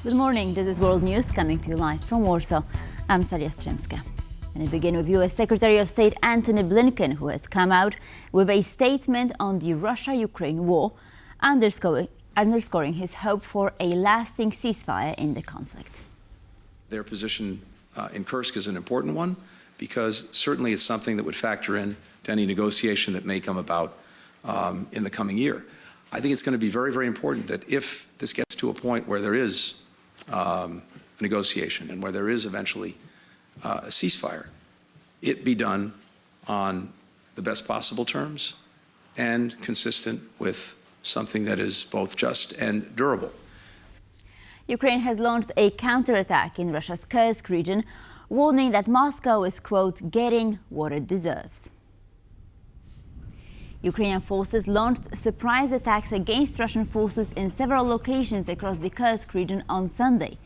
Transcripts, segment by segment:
Good morning, this is World News coming to you live from Warsaw. I'm Staria Strzemska. And we begin with U.S. Secretary of State Antony Blinken, who has come out with a statement on the Russia-Ukraine war, underscoring his hope for a lasting ceasefire in the conflict. Their position in Kursk is an important one because certainly it's something that would factor in to any negotiation that may come about in the coming year. I think it's going to be very, very important that if this gets to a point where there is a negotiation and where there is eventually a ceasefire, it be done on the best possible terms and consistent with something that is both just and durable. Ukraine has launched a counterattack in Russia's Kursk region, warning that Moscow is, quote, getting what it deserves. Ukrainian forces launched surprise attacks against Russian forces in several locations across the Kursk region on Sunday.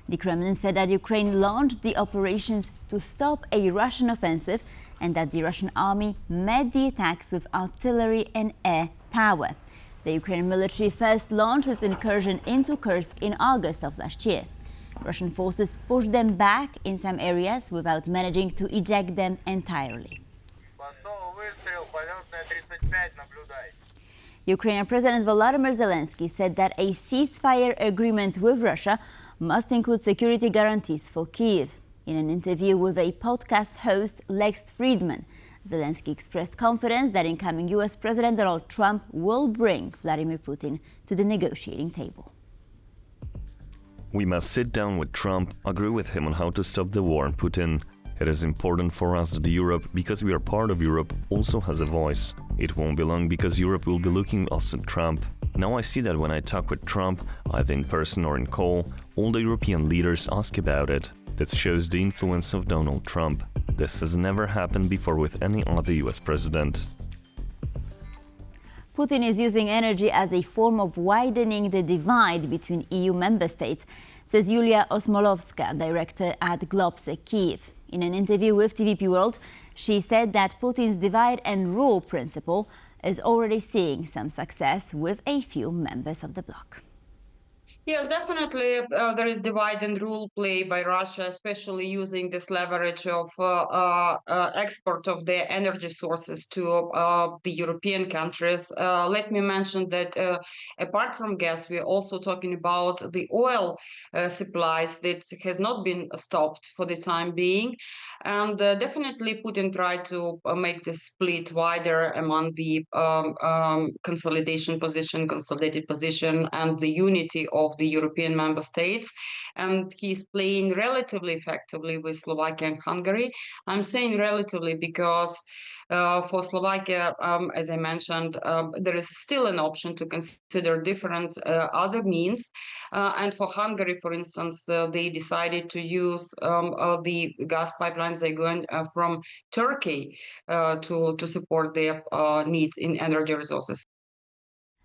The Kremlin said that Ukraine launched the operations to stop a Russian offensive and that the Russian army met the attacks with artillery and air power. The Ukrainian military first launched its incursion into Kursk in August of last year. Russian forces pushed them back in some areas without managing to eject them entirely. Ukrainian President Volodymyr Zelensky said that a ceasefire agreement with Russia must include security guarantees for Kyiv. In an interview with a podcast host, Lex Friedman, Zelensky expressed confidence that incoming U.S. President Donald Trump will bring Vladimir Putin to the negotiating table. We must sit down with Trump, agree with him on how to stop the war on Putin. It is important for us that Europe, because we are part of Europe, also has a voice. It won't be long because Europe will be looking us at Trump. Now I see that when I talk with Trump, either in person or in call, all the European leaders ask about it. That shows the influence of Donald Trump. This has never happened before with any other US president. Putin is using energy as a form of widening the divide between EU member states, says Iuliia Osmolovska, director at Globsec Kyiv. In an interview with TVP World, she said that Putin's divide and rule principle is already seeing some success with a few members of the bloc. Yes, definitely. There is divide and rule play by Russia, especially using this leverage of export of their energy sources to the European countries. Let me mention that apart from gas, we're also talking about the oil supplies that has not been stopped for the time being. And definitely Putin tried to make this split wider among the consolidated position and the unity of the European member states, and he's playing relatively effectively with Slovakia and Hungary. I'm saying relatively because for Slovakia, as I mentioned, there is still an option to consider different other means. And for Hungary, for instance, they decided to use the gas pipelines they're going from Turkey to support their needs in energy resources.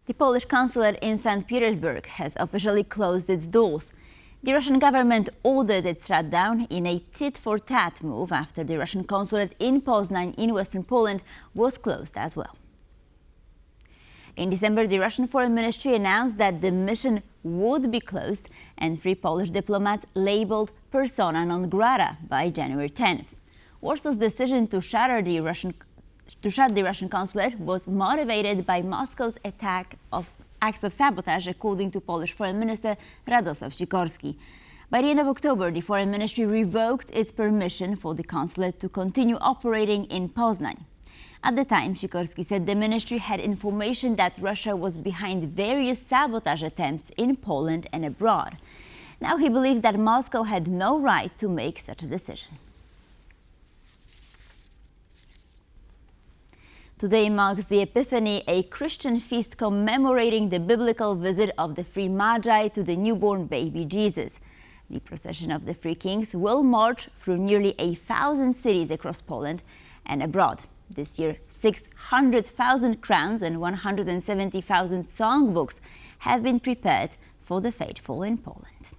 The Polish consulate in St. Petersburg has officially closed its doors. The Russian government ordered its shutdown in a tit-for-tat move after the Russian consulate in Poznań in western Poland was closed as well. In December, the Russian Foreign Ministry announced that the mission would be closed and 3 Polish diplomats labeled persona non grata by January 10th. Warsaw's decision to shut the Russian consulate was motivated by Moscow's acts of sabotage, according to Polish Foreign Minister Radosław Sikorski. By the end of October, the Foreign Ministry revoked its permission for the consulate to continue operating in Poznań. At the time, Sikorski said the ministry had information that Russia was behind various sabotage attempts in Poland and abroad. Now he believes that Moscow had no right to make such a decision. Today marks the Epiphany, a Christian feast commemorating the biblical visit of the three Magi to the newborn baby Jesus. The procession of the three kings will march through nearly 1,000 cities across Poland and abroad. This year, 600,000 crowns and 170,000 songbooks have been prepared for the faithful in Poland.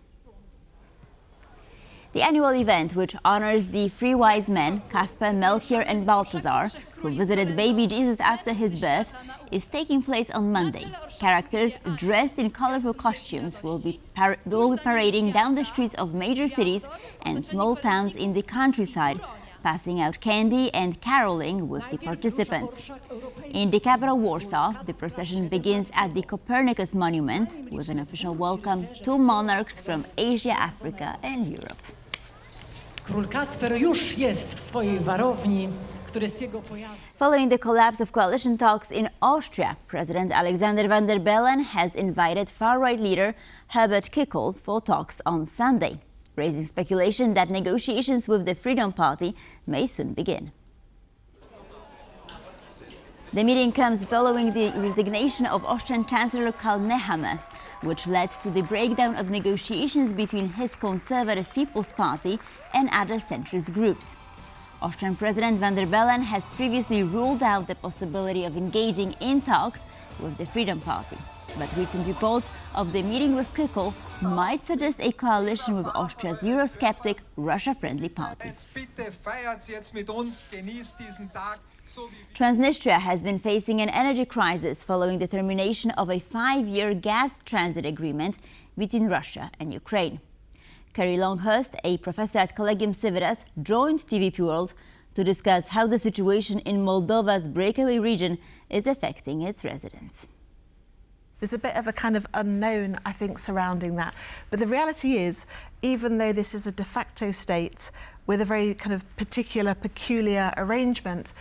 The annual event, which honors the three wise men, Caspar, Melchior and Balthazar, who visited baby Jesus after his birth, is taking place on Monday. Characters dressed in colorful costumes will be parading down the streets of major cities and small towns in the countryside, passing out candy and caroling with the participants. In the capital Warsaw, the procession begins at the Copernicus monument with an official welcome to monarchs from Asia, Africa and Europe. Król Kacper już jest w swojej warowni. Following the collapse of coalition talks in Austria, President Alexander van der Bellen has invited far-right leader Herbert Kickl for talks on Sunday, raising speculation that negotiations with the Freedom Party may soon begin. The meeting comes following the resignation of Austrian Chancellor Karl Nehammer, which led to the breakdown of negotiations between his Conservative People's Party and other centrist groups. Austrian President van der Bellen has previously ruled out the possibility of engaging in talks with the Freedom Party. But recent reports of the meeting with Kickl might suggest a coalition with Austria's Eurosceptic, Russia-friendly party. Transnistria has been facing an energy crisis following the termination of a 5-year gas transit agreement between Russia and Ukraine. Kerry Longhurst, a professor at Collegium Civitas, joined TVP World to discuss how the situation in Moldova's breakaway region is affecting its residents. There's a bit of a kind of unknown, I think, surrounding that. But the reality is, even though this is a de facto state with a very kind of particular, peculiar arrangement,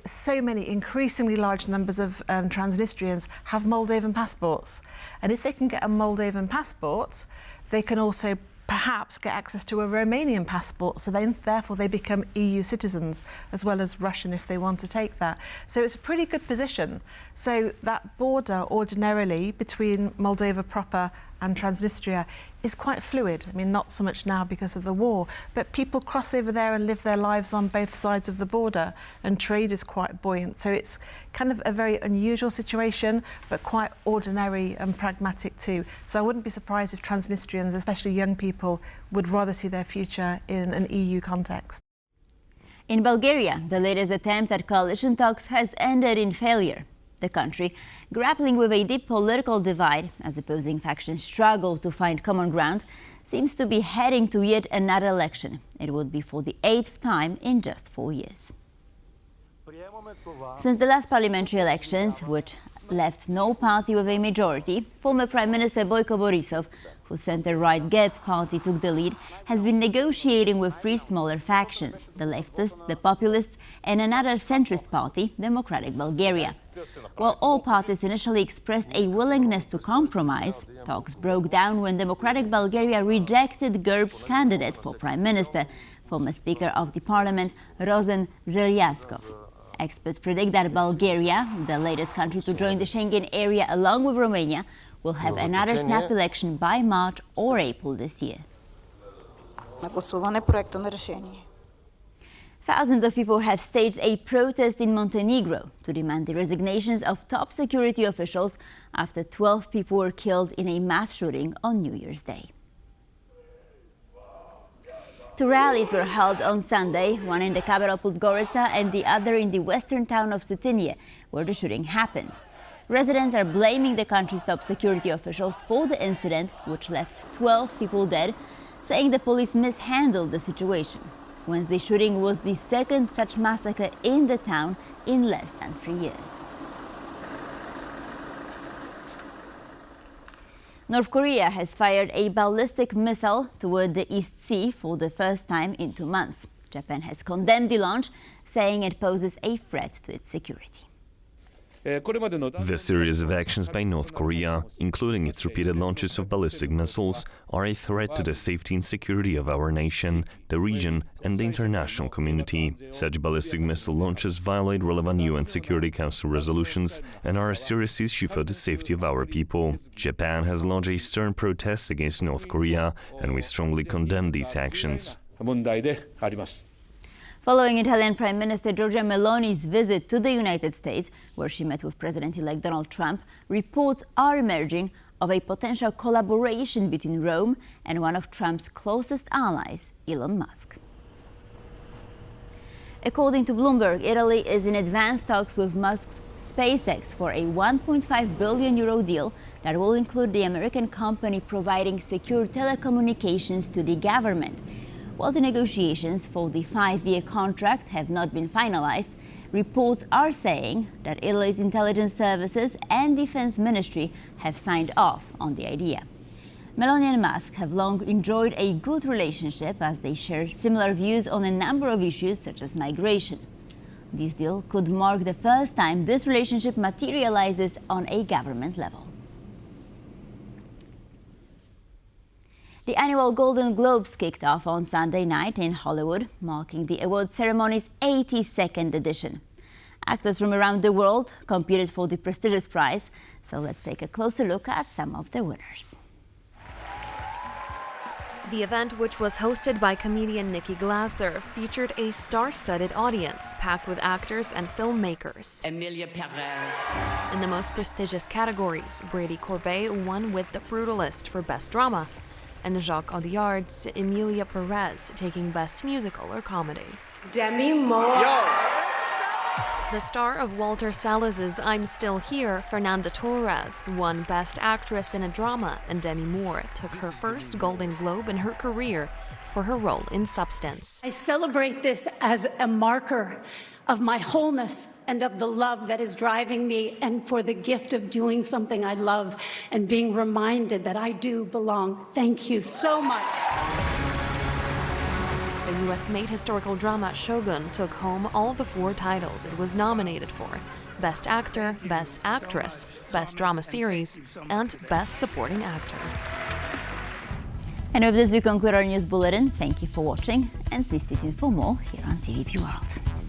so many increasingly large numbers of Transnistrians have Moldovan passports. And if they can get a Moldovan passport, they can also perhaps get access to a Romanian passport, so then therefore they become EU citizens, as well as Russian if they want to take that. So it's a pretty good position. So that border ordinarily between Moldova proper and Transnistria is quite fluid. I mean, not so much now because of the war, but people cross over there and live their lives on both sides of the border, and trade is quite buoyant. So it's kind of a very unusual situation, but quite ordinary and pragmatic too. So I wouldn't be surprised if Transnistrians, especially young people, would rather see their future in an EU context. In Bulgaria, the latest attempt at coalition talks has ended in failure. The country, grappling with a deep political divide as opposing factions struggle to find common ground, seems to be heading to yet another election. It would be for the 8th time in just 4 years. Since the last parliamentary elections, which left no party with a majority, former Prime Minister Boyko Borisov, whose centre-right GEP party took the lead, has been negotiating with 3 smaller factions, the leftists, the populists and another centrist party, Democratic Bulgaria. While all parties initially expressed a willingness to compromise, talks broke down when Democratic Bulgaria rejected GERB's candidate for Prime Minister, former Speaker of the Parliament, Rosen Zhelyaskov. Experts predict that Bulgaria, the latest country to join the Schengen area along with Romania, will have another snap election by March or April this year. Thousands of people have staged a protest in Montenegro to demand the resignations of top security officials after 12 people were killed in a mass shooting on New Year's Day. 2 rallies were held on Sunday, one in the capital Podgorica and the other in the western town of Cetinje, where the shooting happened. Residents are blaming the country's top security officials for the incident, which left 12 people dead, saying the police mishandled the situation. Wednesday's shooting was the second such massacre in the town in less than 3 years. North Korea has fired a ballistic missile toward the East Sea for the first time in 2 months. Japan has condemned the launch, saying it poses a threat to its security. The series of actions by North Korea, including its repeated launches of ballistic missiles, are a threat to the safety and security of our nation, the region and the international community. Such ballistic missile launches violate relevant UN Security Council resolutions and are a serious issue for the safety of our people. Japan has launched a stern protest against North Korea, and we strongly condemn these actions. Following Italian Prime Minister Giorgia Meloni's visit to the United States, where she met with President-elect Donald Trump, reports are emerging of a potential collaboration between Rome and one of Trump's closest allies, Elon Musk. According to Bloomberg, Italy is in advanced talks with Musk's SpaceX for a €1.5 billion deal that will include the American company providing secure telecommunications to the government. While the negotiations for the 5-year contract have not been finalized, reports are saying that Italy's intelligence services and defense ministry have signed off on the idea. Meloni and Musk have long enjoyed a good relationship as they share similar views on a number of issues such as migration. This deal could mark the first time this relationship materializes on a government level. The annual Golden Globes kicked off on Sunday night in Hollywood, marking the award ceremony's 82nd edition. Actors from around the world competed for the prestigious prize, so let's take a closer look at some of the winners. The event, which was hosted by comedian Nikki Glasser, featured a star-studded audience packed with actors and filmmakers. Iuliia Perez. In the most prestigious categories, Brady Corbet won with The Brutalist for Best Drama, and Jacques Audiard's Emilia Perez taking Best Musical or Comedy. Demi Moore. The star of Walter Salaz's I'm Still Here, Fernanda Torres, won Best Actress in a Drama, and Demi Moore took her first Golden Globe in her career for her role in Substance. I celebrate this as a marker of my wholeness and of the love that is driving me, and for the gift of doing something I love and being reminded that I do belong. Thank you so much. The US-made historical drama Shogun took home all the 4 titles it was nominated for: Best Actor, Best Actress, Best Drama Series, and Best Supporting Actor. And with this, we conclude our news bulletin. Thank you for watching, and please stay tuned for more here on TVP World.